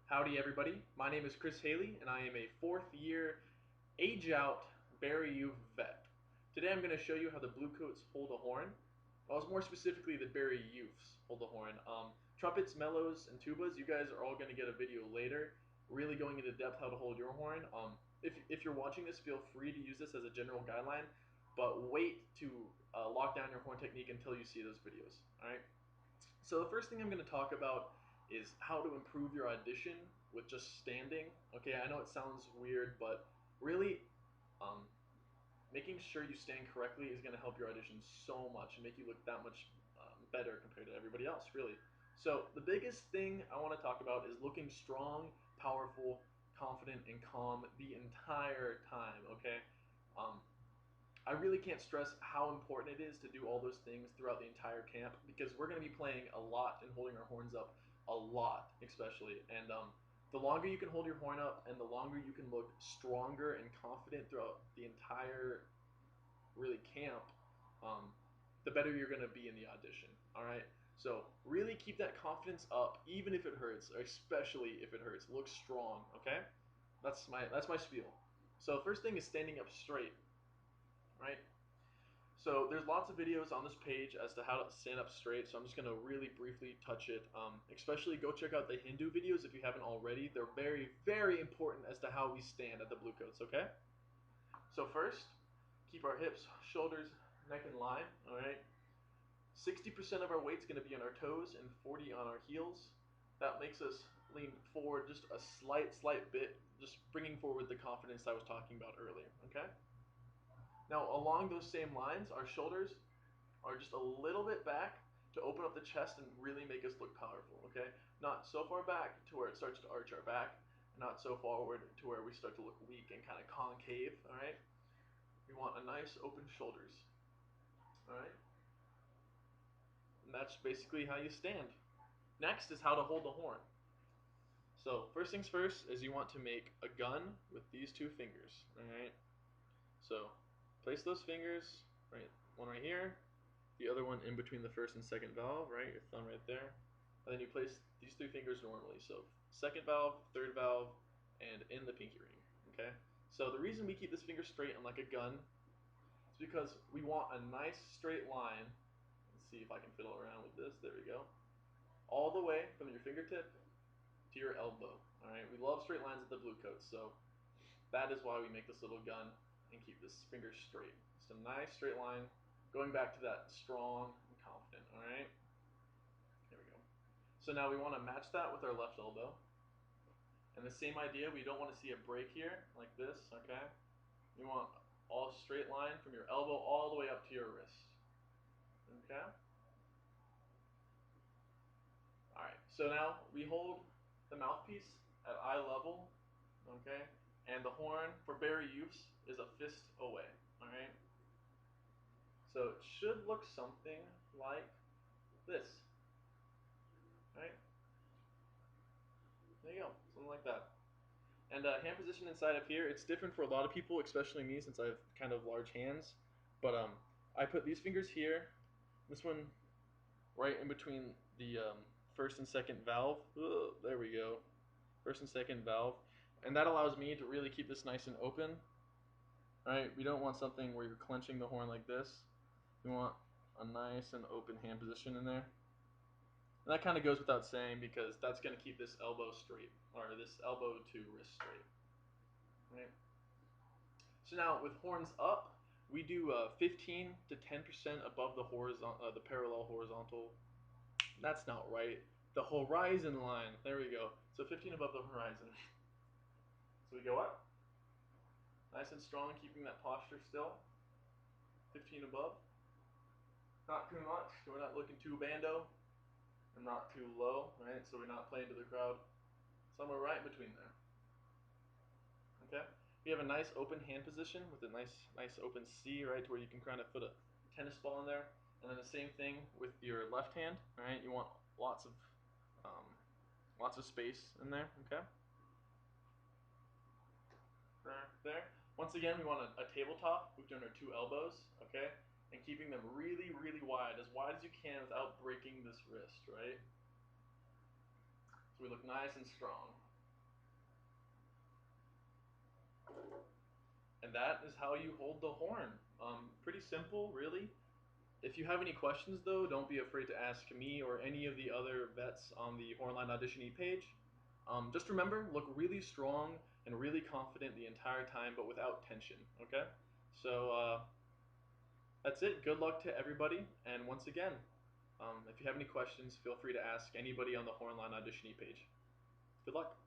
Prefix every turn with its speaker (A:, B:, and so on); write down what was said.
A: Howdy everybody, my name is Chris Haley and I am a 4th year age-out Bari Euph vet. Today I'm going to show you how the Bluecoats hold a horn. Well, more specifically the Bari Euphs hold a horn. Trumpets, mellows, and tubas, you guys are all going to get a video later really going into depth how to hold your horn. If you're watching this, feel free to use this as a general guideline, but wait to lock down your horn technique until you see those videos. Alright? So the first thing I'm going to talk about is how to improve your audition with just standing. Okay, I know it sounds weird, but really, making sure you stand correctly is going to help your audition so much and make you look that much better compared to everybody else, really. So the biggest thing I want to talk about is looking strong, powerful, confident, and calm the entire time, okay? I really can't stress how important it is to do all those things throughout the entire camp because we're going to be playing a lot and holding our horns up a lot, especially. And the longer you can hold your horn up and the longer you can look stronger and confident throughout the entire really camp, the better you're going to be in the audition. All right. So really keep that confidence up, even if it hurts, or especially if it hurts. Look strong. Okay. That's my spiel. So first thing is standing up straight. Right? So there's lots of videos on this page as to how to stand up straight, so I'm just going to really briefly touch it. Especially go check out the Hindu videos if you haven't already. They're very, very important as to how we stand at the Bluecoats, okay? So first, keep our hips, shoulders, neck in line, alright? 60% of our weight's going to be on our toes and 40 on our heels. That makes us lean forward just a slight bit, just bringing forward the confidence I was talking about earlier, okay? Now, along those same lines, our shoulders are just a little bit back to open up the chest and really make us look powerful, okay? Not so far back to where it starts to arch our back, and not so forward to where we start to look weak and kind of concave, all right? We want a nice open shoulders, all right? And that's basically how you stand. Next is how to hold the horn. So first things first is you want to make a gun with these two fingers, all right? So place those fingers, right, one right here, the other one in between the first and second valve, right, your thumb right there, and then you place these three fingers normally, so second valve, third valve, and in the pinky ring, okay? So the reason we keep this finger straight and like a gun is because we want a nice straight line. Let's see if I can fiddle around with this, there we go, all the way from your fingertip to your elbow, all right? We love straight lines at the Bluecoats, so that is why we make this little gun and keep this finger straight. Just a nice straight line, going back to that strong and confident, all right? There we go. So now we want to match that with our left elbow. And the same idea, we don't want to see a break here, like this, okay? We want all straight line from your elbow all the way up to your wrist, okay? All right, so now we hold the mouthpiece at eye level, okay? And the horn for Bari Euphs is a fist away, alright? So it should look something like this, right? There you go, something like that. And hand position inside of here, it's different for a lot of people, especially me since I have kind of large hands. But I put these fingers here, this one right in between the first and second valve. Ugh, there we go, first and second valve. And that allows me to really keep this nice and open. Right? We don't want something where you're clenching the horn like this. We want a nice and open hand position in there. And that kind of goes without saying because that's going to keep this elbow straight, or this elbow to wrist straight. Right? So now with horns up, we do 15 to 10% above the horizontal, the parallel horizontal. That's not right. The horizon line. There we go. So 15 above the horizon. So we go up, nice and strong, keeping that posture still, 15 above, not too much, so we're not looking too bando, and not too low, right, so we're not playing to the crowd, somewhere right in between there, okay? We have a nice open hand position with a nice open C, right, to where you can kind of put a tennis ball in there, and then the same thing with your left hand, right, you want lots of space in there, okay? There. Once again, we want a tabletop. We've done our two elbows, okay? And keeping them really, really wide as you can without breaking this wrist, right? So we look nice and strong. And that is how you hold the horn. Pretty simple, really. If you have any questions, though, don't be afraid to ask me or any of the other vets on the Hornline Auditionee page. Just remember, look really strong and really confident the entire time, but without tension, okay? So that's it. Good luck to everybody. And once again, if you have any questions, feel free to ask anybody on the Hornline Auditionee page. Good luck.